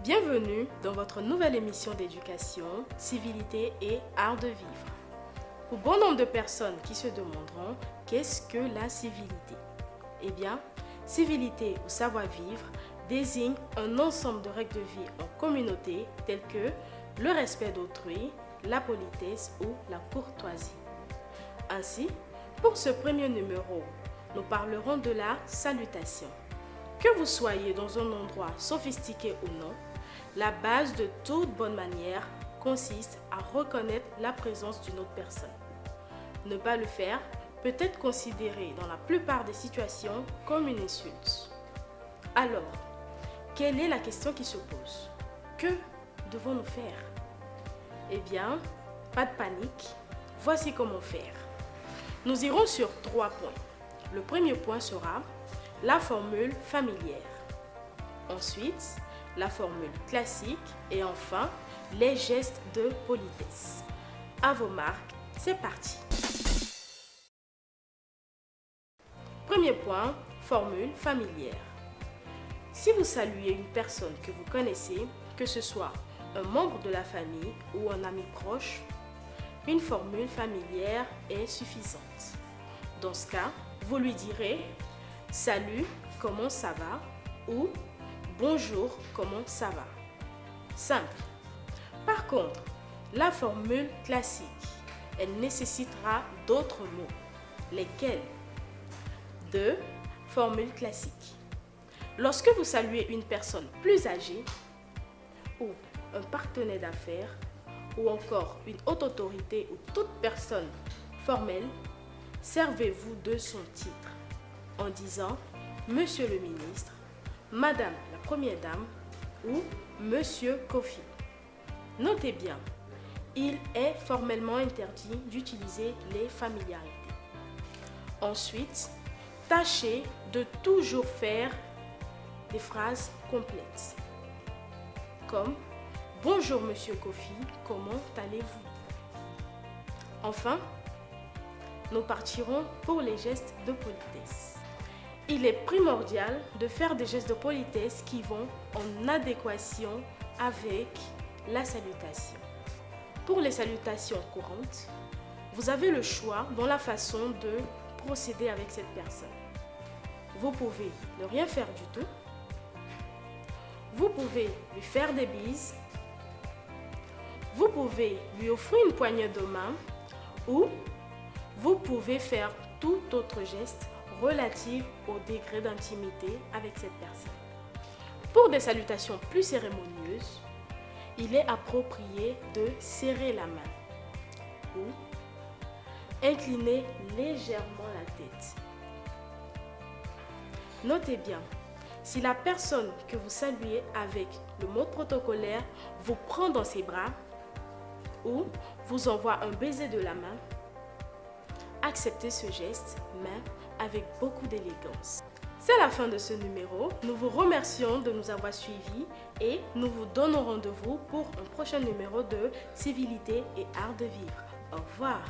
Bienvenue dans votre nouvelle émission d'éducation, civilité et art de vivre. Pour bon nombre de personnes qui se demanderont qu'est-ce que la civilité? Eh bien, civilité ou savoir-vivre désigne un ensemble de règles de vie en communauté telles que le respect d'autrui, la politesse ou la courtoisie. Ainsi, pour ce premier numéro, nous parlerons de la salutation. Que vous soyez dans un endroit sophistiqué ou non, la base de toute bonne manière consiste à reconnaître la présence d'une autre personne. Ne pas le faire peut être considéré dans la plupart des situations comme une insulte. Alors, quelle est la question qui se pose? Que devons-nous faire? Eh bien, pas de panique, voici comment faire. Nous irons sur 3 points. Le premier point sera la formule familière. Ensuite, la formule classique et enfin, les gestes de politesse. À vos marques, c'est parti. Premier point, formule familière. Si vous saluez une personne que vous connaissez, que ce soit un membre de la famille ou un ami proche, une formule familière est suffisante. Dans ce cas, vous lui direz « Salut, comment ça va ?» ou « Bonjour, comment ça va ?» Simple. Par contre, la formule classique, elle nécessitera d'autres mots. Lesquels? 2. Formule classique. Lorsque vous saluez une personne plus âgée ou un partenaire d'affaires ou encore une haute autorité ou toute personne formelle, servez-vous de son titre en disant « Monsieur le ministre »,« Madame la Première Dame » ou « Monsieur Kofi ». Notez bien, il est formellement interdit d'utiliser les familiarités. Ensuite, tâchez de toujours faire des phrases complètes comme « Bonjour Monsieur Kofi, comment allez-vous » Enfin, nous partirons pour les gestes de politesse. Il est primordial de faire des gestes de politesse qui vont en adéquation avec la salutation. Pour les salutations courantes, vous avez le choix dans la façon de procéder avec cette personne. Vous pouvez ne rien faire du tout. Vous pouvez lui faire des bises. Vous pouvez lui offrir une poignée de main ou vous pouvez faire tout autre geste relatif au degré d'intimité avec cette personne. Pour des salutations plus cérémonieuses, il est approprié de serrer la main ou incliner légèrement la tête. Notez bien, si la personne que vous saluez avec le mot protocolaire vous prend dans ses bras ou vous envoie un baiser de la main, acceptez ce geste, mais avec beaucoup d'élégance. C'est la fin de ce numéro. Nous vous remercions de nous avoir suivis et nous vous donnons rendez-vous pour un prochain numéro de Civilité et Art de Vivre. Au revoir.